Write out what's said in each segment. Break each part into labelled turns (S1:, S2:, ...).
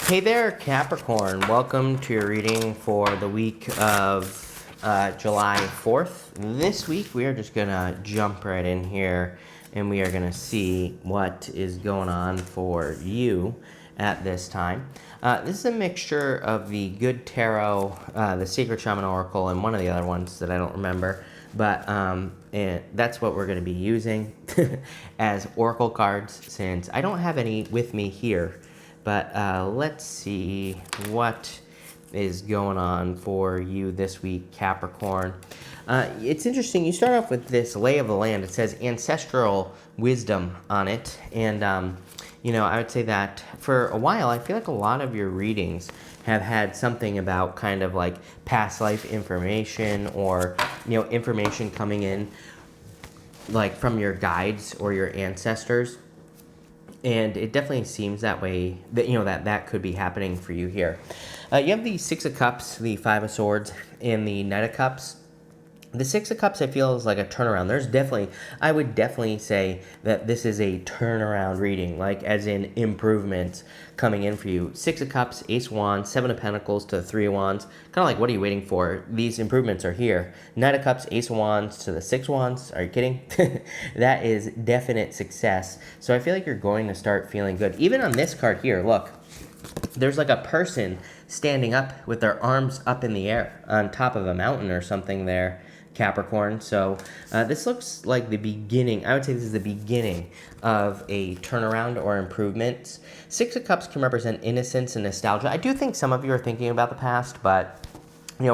S1: Hey there, Capricorn. Welcome to your reading for the week of July 4th. This week, we are just going to jump right in here and we are going to see what is going on for you at this time. This is a mixture of the Good Tarot, the Sacred Shaman Oracle, and one of the other ones that I don't remember. But and that's what we're going to be using as Oracle cards, since I don't have any with me here. But let's see what is going on for you this week, Capricorn. It's interesting. You start off with this lay of the land. It says ancestral wisdom on it. And, I would say that for a while, I feel like a lot of your readings have had something about kind of like past life information or, information coming in like from your guides or your ancestors. And it definitely seems that way, that that could be happening for you here. You have the Six of Cups, the Five of Swords, and the Knight of Cups. The Six of Cups, I feel, is like a turnaround. I would definitely say that this is a turnaround reading, like as in improvements coming in for you. Six of Cups, Ace of Wands, Seven of Pentacles to the Three of Wands. Kind of like, what are you waiting for? These improvements are here. Knight of Cups, Ace of Wands to the Six of Wands. Are you kidding? That is definite success. So I feel like you're going to start feeling good. Even on this card here, look. There's like a person standing up with their arms up in the air on top of a mountain or something there, Capricorn. So this looks like the beginning. I would say this is the beginning of a turnaround or improvement. Six of Cups can represent innocence and nostalgia. I do think some of you are thinking about the past, but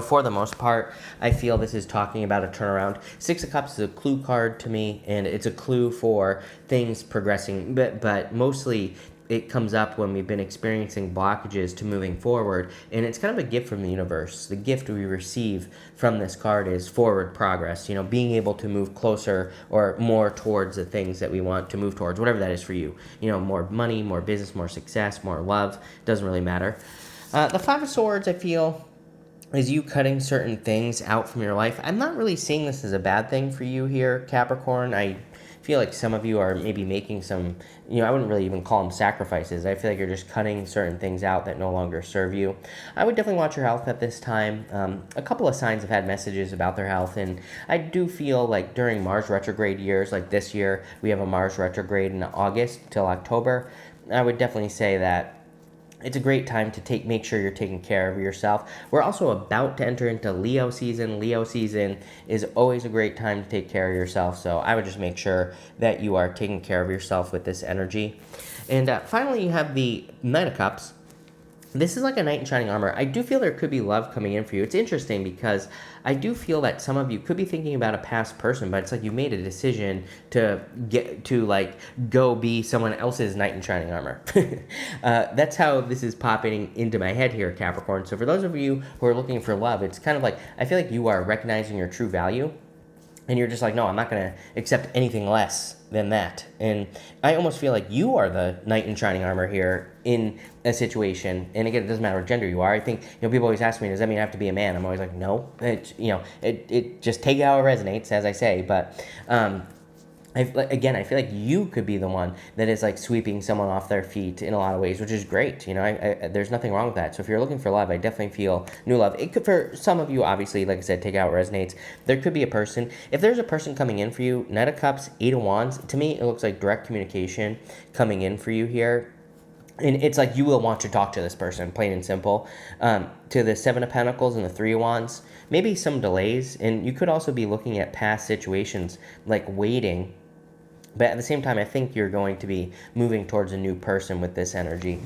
S1: for the most part, I feel this is talking about a turnaround. Six of Cups is a clue card to me, and it's a clue for things progressing, but mostly it comes up when we've been experiencing blockages to moving forward, and it's kind of a gift from the universe. The gift we receive from this card is forward progress, being able to move closer or more towards the things that we want to move towards, whatever that is for you. More money, more business, more success, more love, doesn't really matter. The Five of Swords, I feel, is you cutting certain things out from your life. I'm not really seeing this as a bad thing for you here, Capricorn. I feel like some of you are maybe making some, I wouldn't really even call them sacrifices. I feel like you're just cutting certain things out that no longer serve you. I would definitely watch your health at this time. A couple of signs have had messages about their health, and I do feel like during Mars retrograde years, like this year, we have a Mars retrograde in August till October. I would definitely say that it's a great time to make sure you're taking care of yourself. We're also about to enter into Leo season. Leo season is always a great time to take care of yourself. So I would just make sure that you are taking care of yourself with this energy. And finally, you have the Knight of Cups. This is like a knight in shining armor. I do feel there could be love coming in for you. It's interesting because I do feel that some of you could be thinking about a past person, but it's like you made a decision to go be someone else's knight in shining armor. That's how this is popping into my head here, Capricorn. So for those of you who are looking for love, it's kind of like, I feel like you are recognizing your true value. And you're just like, no, I'm not going to accept anything less than that. And I almost feel like you are the knight in shining armor here in a situation. And again, it doesn't matter what gender you are. I think, people always ask me, does that mean I have to be a man? I'm always like, no. It just take it how it resonates, as I say. But I feel like you could be the one that is like sweeping someone off their feet in a lot of ways, which is great. There's nothing wrong with that. So if you're looking for love, I definitely feel new love. It could, for some of you, obviously, like I said, take out what resonates. There could be a person. If there's a person coming in for you, Knight of Cups, Eight of Wands, to me, it looks like direct communication coming in for you here. And it's like you will want to talk to this person, plain and simple. To the Seven of Pentacles and the Three of Wands, maybe some delays. And you could also be looking at past situations, like waiting. But at the same time, I think you're going to be moving towards a new person with this energy.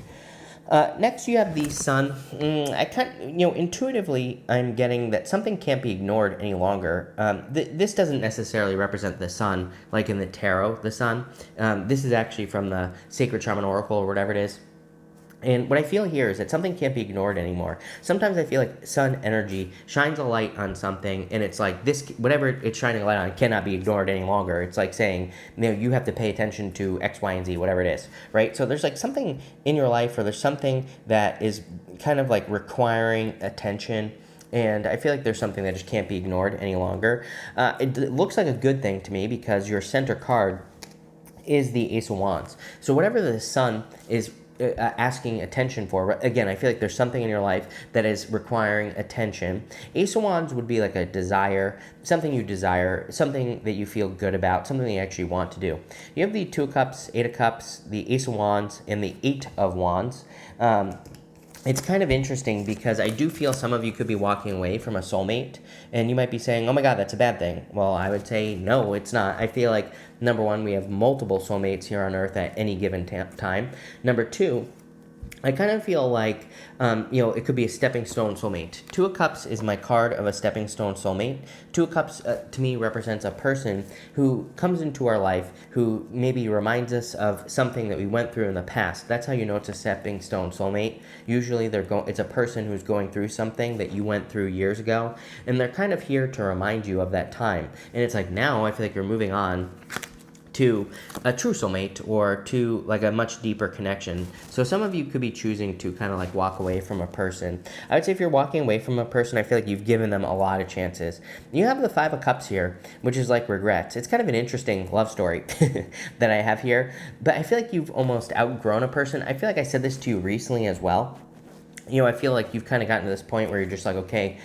S1: Next, you have the Sun. Intuitively, I'm getting that something can't be ignored any longer. This doesn't necessarily represent the Sun, like in the tarot, the Sun. This is actually from the Sacred Shaman Oracle or whatever it is. And what I feel here is that something can't be ignored anymore. Sometimes I feel like sun energy shines a light on something, and it's like this, whatever it's shining a light on cannot be ignored any longer. It's like saying, you have to pay attention to X, Y, and Z, whatever it is, right? So there's like something in your life, or there's something that is kind of like requiring attention. And I feel like there's something that just can't be ignored any longer. It looks like a good thing to me because your center card is the Ace of Wands. So whatever the Sun is asking attention for. Again, I feel like there's something in your life that is requiring attention. Ace of Wands would be like a desire, something that you feel good about, something that you actually want to do. You have the Two of Cups, Eight of Cups, the Ace of Wands, and the Eight of Wands. It's kind of interesting because I do feel some of you could be walking away from a soulmate, and you might be saying, oh my God, that's a bad thing. Well, I would say, no, it's not. I feel like, number one, we have multiple soulmates here on Earth at any given time. Number two, I kind of feel like, it could be a stepping stone soulmate. Two of Cups is my card of a stepping stone soulmate. Two of Cups, to me, represents a person who comes into our life who maybe reminds us of something that we went through in the past. That's how you know it's a stepping stone soulmate. Usually, it's a person who's going through something that you went through years ago, and they're kind of here to remind you of that time. And it's like, now I feel like you're moving on to a true soulmate or to like a much deeper connection. So some of you could be choosing to kind of like walk away from a person. I would say if you're walking away from a person, I feel like you've given them a lot of chances. You have the Five of Cups here, which is like regrets. It's kind of an interesting love story that I have here, but I feel like you've almost outgrown a person. I feel like I said this to you recently as well. I feel like you've kind of gotten to this point where you're just like, okay,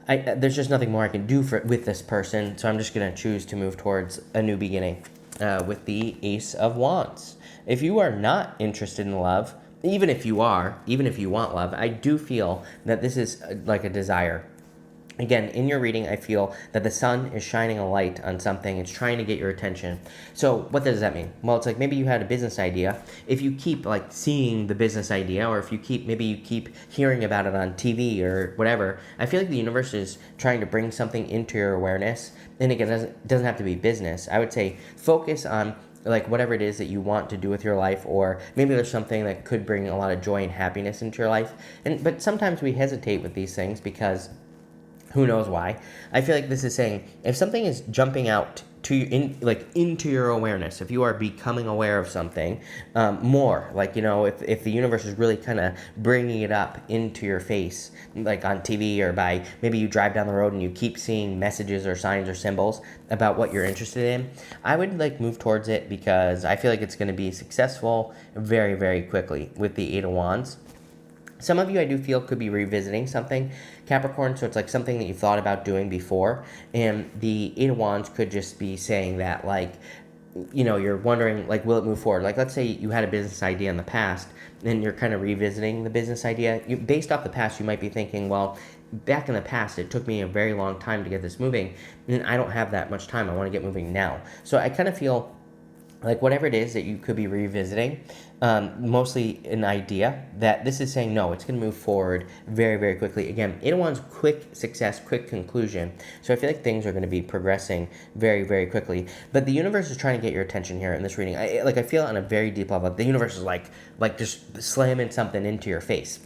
S1: there's just nothing more I can do with this person, so I'm just going to choose to move towards a new beginning. With the Ace of Wands. If you are not interested in love, even if you want love, I do feel that this is like a desire. Again, in your reading, I feel that the sun is shining a light on something. It's trying to get your attention. So what does that mean? Well, it's like maybe you had a business idea. If you keep like seeing the business idea, or if you keep hearing about it on TV or whatever, I feel like the universe is trying to bring something into your awareness. And again, it doesn't have to be business. I would say focus on like whatever it is that you want to do with your life, or maybe there's something that could bring a lot of joy and happiness into your life. But sometimes we hesitate with these things because who knows why. I feel like this is saying if something is jumping out to you into your awareness, if you are becoming aware of something more, if the universe is really kind of bringing it up into your face, like on TV, or by maybe you drive down the road and you keep seeing messages or signs or symbols about what you're interested in, I would move towards it because I feel like it's going to be successful very, very quickly with the Eight of Wands. Some of you I do feel could be revisiting something, Capricorn, so it's like something that you thought about doing before, and the Eight of Wands could just be saying that, you're wondering, will it move forward? Let's say you had a business idea in the past, and you're kind of revisiting the business idea. Based off the past, you might be thinking, well, back in the past, it took me a very long time to get this moving, and I don't have that much time. I want to get moving now. So I kind of feel like whatever it is that you could be revisiting, mostly an idea, that this is saying, no, it's going to move forward very, very quickly. Again, Eight of Wands, quick success, quick conclusion. So I feel like things are going to be progressing very, very quickly. But the universe is trying to get your attention here in this reading. I feel on a very deep level, the universe is like just slamming something into your face.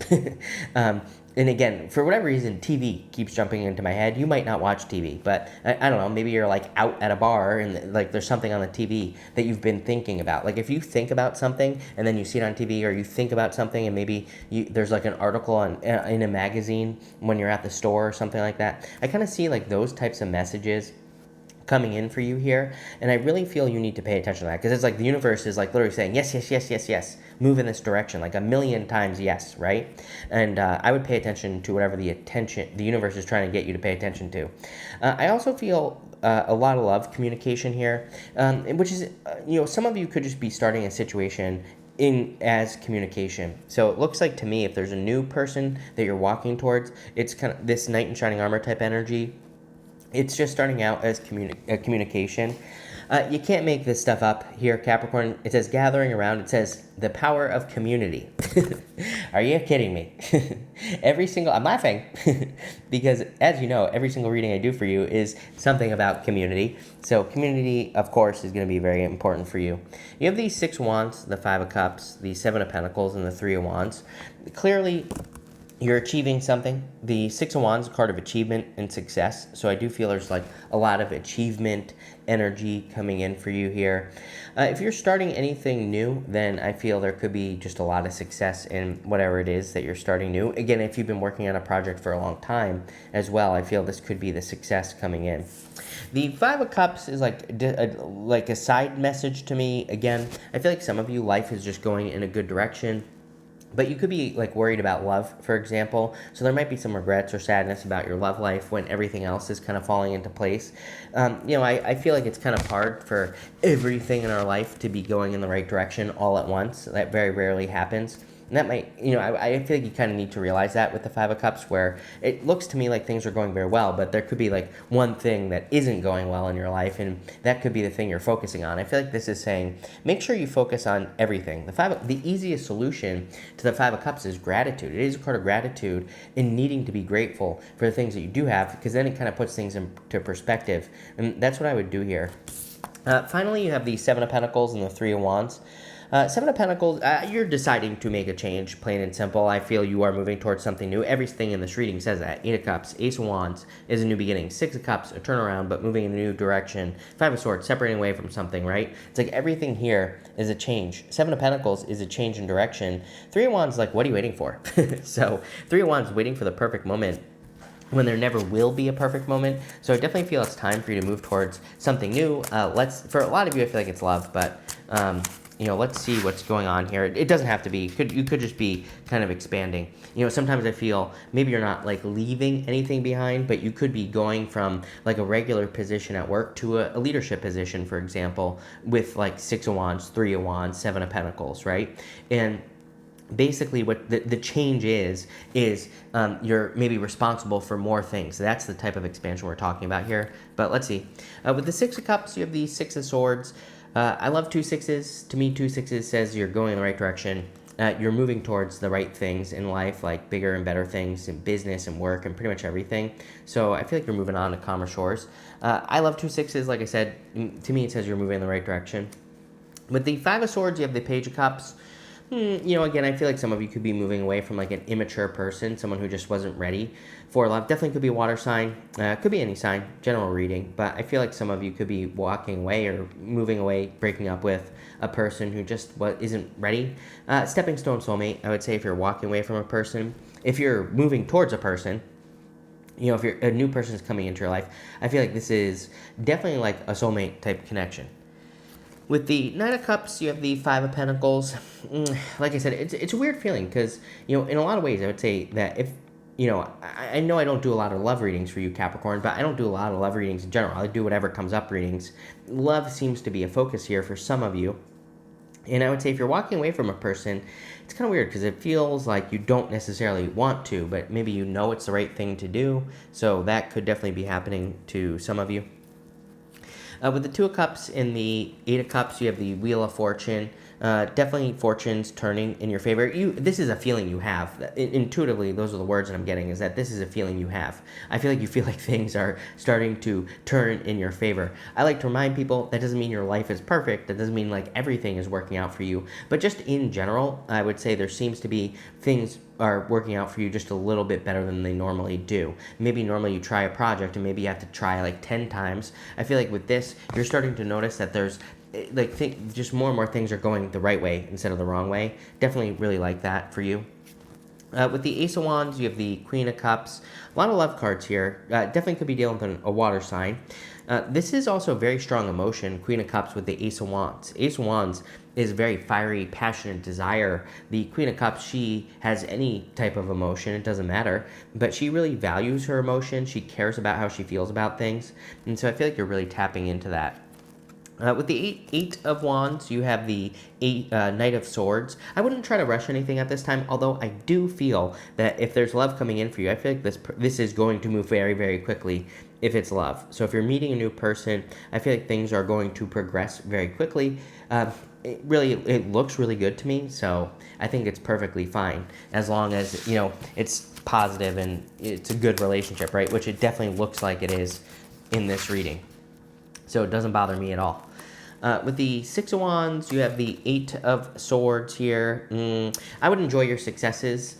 S1: And again, for whatever reason, TV keeps jumping into my head. You might not watch TV, but I don't know, maybe you're out at a bar and there's something on the TV that you've been thinking about. If you think about something and then you see it on TV, or you think about something and maybe there's an article in a magazine when you're at the store or something like that. I kind of see those types of messages coming in for you here, and I really feel you need to pay attention to that, because it's the universe is literally saying yes, yes, yes, yes, yes, move in this direction, a million times yes, right? And I would pay attention to whatever the universe is trying to get you to pay attention to. I also feel a lot of love communication here, which is some of you could just be starting a situation as communication. So it looks like to me, if there's a new person that you're walking towards, it's kind of this knight in shining armor type energy. It's just starting out as communication. You can't make this stuff up here, Capricorn. It says gathering around. It says the power of community. Are you kidding me? I'm laughing because, as you know, every single reading I do for you is something about community. So community, of course, is going to be very important for you. You have these Six of Wands, the Five of Cups, the Seven of Pentacles, and the Three of Wands. Clearly, you're achieving something. The Six of Wands, card of achievement and success. So I do feel there's a lot of achievement energy coming in for you here. If you're starting anything new, then I feel there could be just a lot of success in whatever it is that you're starting new. Again, if you've been working on a project for a long time as well, I feel this could be the success coming in. The Five of Cups is like a side message to me. Again, I feel like some of you, life is just going in a good direction. But you could be like worried about love, for example. So there might be some regrets or sadness about your love life when everything else is kind of falling into place. I feel like it's kind of hard for everything in our life to be going in the right direction all at once. That very rarely happens. And that might, I feel like you kind of need to realize that with the Five of Cups, where it looks to me like things are going very well, but there could be like one thing that isn't going well in your life, and that could be the thing you're focusing on. I feel like this is saying, make sure you focus on everything. The easiest solution to the Five of Cups is gratitude. It is a card of gratitude and needing to be grateful for the things that you do have, because then it kind of puts things into perspective. And that's what I would do here. Finally, you have the Seven of Pentacles and the Three of Wands. Seven of Pentacles, you're deciding to make a change, plain and simple. I feel you are moving towards something new. Everything in this reading says that. Eight of Cups, Ace of Wands is a new beginning. Six of Cups, a turnaround, but moving in a new direction. Five of Swords, separating away from something, right? It's like everything here is a change. Seven of Pentacles is a change in direction. Three of Wands, like, what are you waiting for? So, Three of Wands, waiting for the perfect moment, when there never will be a perfect moment. So I definitely feel it's time for you to move towards something new. For a lot of you, I feel like it's love, but let's see what's going on here. It doesn't have to be. You could just be kind of expanding. Sometimes I feel maybe you're not like leaving anything behind, but you could be going from like a regular position at work to a leadership position, for example, with like Six of Wands, Three of Wands, Seven of Pentacles, right? And basically what the change is you're maybe responsible for more things. That's the type of expansion we're talking about here. But let's see. With the Six of Cups, you have the Six of Swords. I love two sixes. To me, two sixes says you're going in the right direction. You're moving towards the right things in life, like bigger and better things in business and work and pretty much everything. So I feel like you're moving on to calmer shores. I love two sixes. Like I said, to me, it says you're moving in the right direction. With the Five of Swords, you have the Page of Cups. Again, I feel like some of you could be moving away from like an immature person, someone who just wasn't ready for love. Definitely could be a water sign, could be any sign, general reading, but I feel like some of you could be walking away or moving away, breaking up with a person who just isn't ready. Stepping stone soulmate, I would say, if you're walking away from a person. If you're moving towards a person, if a new person is coming into your life, I feel like this is definitely like a soulmate type connection. With the Nine of Cups, you have the Five of Pentacles. Like I said, it's a weird feeling because, in a lot of ways, I would say that if, I know I don't do a lot of love readings for you, Capricorn, but I don't do a lot of love readings in general. I do whatever comes up readings. Love seems to be a focus here for some of you. And I would say if you're walking away from a person, it's kind of weird because it feels like you don't necessarily want to, but maybe you know it's the right thing to do. So that could definitely be happening to some of you. With the Two of Cups and the Eight of Cups, you have the Wheel of Fortune. Definitely fortune's turning in your favor. This is a feeling you have. Intuitively, those are the words that I'm getting, is that this is a feeling you have. I feel like you feel like things are starting to turn in your favor. I like to remind people that doesn't mean your life is perfect. That doesn't mean like everything is working out for you. But just in general, I would say there seems to be things are working out for you just a little bit better than they normally do. Maybe normally you try a project and maybe you have to try like 10 times. I feel like with this, you're starting to notice that there's just more and more things are going the right way instead of the wrong way. Definitely really like that for you. With the Ace of Wands, you have the Queen of Cups. A lot of love cards here. Definitely could be dealing with a water sign. This is also very strong emotion, Queen of Cups with the Ace of Wands. Ace of Wands is very fiery, passionate desire. The Queen of Cups, she has any type of emotion, it doesn't matter, but she really values her emotion. She cares about how she feels about things, and so I feel like you're really tapping into that. With the Eight of Wands, you have the Knight of Swords. I wouldn't try to rush anything at this time, although I do feel that if there's love coming in for you, I feel like this is going to move very, very quickly if it's love. So if you're meeting a new person, I feel like things are going to progress very quickly. It looks really good to me, so I think it's perfectly fine as long as, it's positive and it's a good relationship, right? Which it definitely looks like it is in this reading. So it doesn't bother me at all. With the Six of Wands, you have the Eight of Swords here. I would enjoy your successes.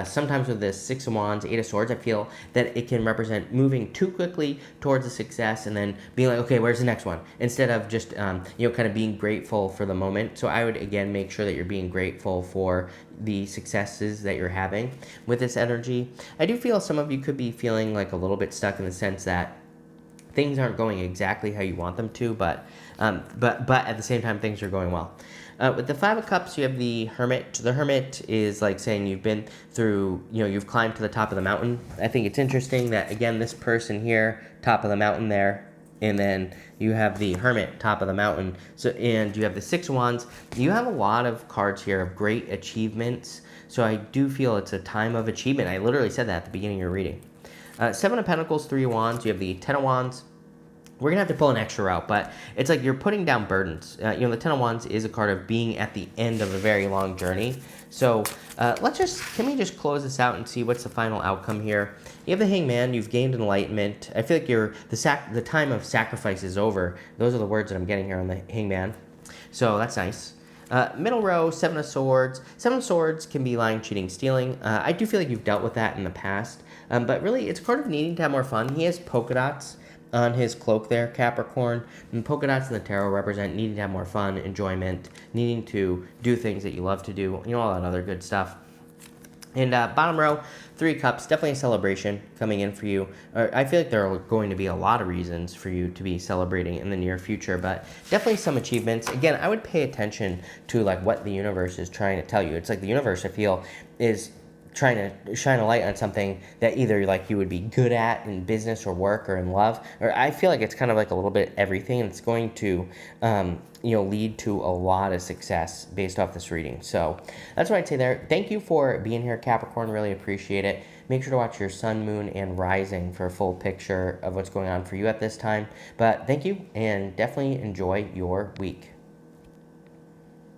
S1: Sometimes with the Six of Wands, Eight of Swords, I feel that it can represent moving too quickly towards a success and then being like, okay, where's the next one? Instead of just, kind of being grateful for the moment. So I would, again, make sure that you're being grateful for the successes that you're having with this energy. I do feel some of you could be feeling like a little bit stuck in the sense that things aren't going exactly how you want them to, but at the same time, things are going well. With the Five of Cups, you have the Hermit. The Hermit is like saying you've been through, you've climbed to the top of the mountain. I think it's interesting that, again, this person here, top of the mountain there, and then you have the Hermit, top of the mountain. So, and you have the Six of Wands. You have a lot of cards here of great achievements. So I do feel it's a time of achievement. I literally said that at the beginning of your reading. Seven of Pentacles, Three of Wands. You have the Ten of Wands. We're going to have to pull an extra route, but it's like you're putting down burdens. The Ten of Wands is a card of being at the end of a very long journey. So can we just close this out and see what's the final outcome here? You have the Hangman. You've gained enlightenment. I feel like the time of sacrifice is over. Those are the words that I'm getting here on the Hangman. So that's nice. Middle row, Seven of Swords. Seven of Swords can be lying, cheating, stealing. I do feel like you've dealt with that in the past, but really it's part of needing to have more fun. He has polka dots on his cloak there, Capricorn, and polka dots in the tarot represent needing to have more fun, enjoyment, needing to do things that you love to do, all that other good stuff. And bottom row, Three Cups, definitely a celebration coming in for you. I feel like there are going to be a lot of reasons for you to be celebrating in the near future, but definitely some achievements. Again, I would pay attention to like what the universe is trying to tell you. It's like the universe, I feel, is trying to shine a light on something that either like you would be good at in business or work or in love, or I feel like it's kind of like a little bit everything, and it's going to lead to a lot of success based off this reading. So that's what I'd say there. Thank you for being here, Capricorn. Really appreciate it. Make sure to watch your sun, moon, and rising for a full picture of what's going on for you at this time. But thank you, and definitely enjoy your week.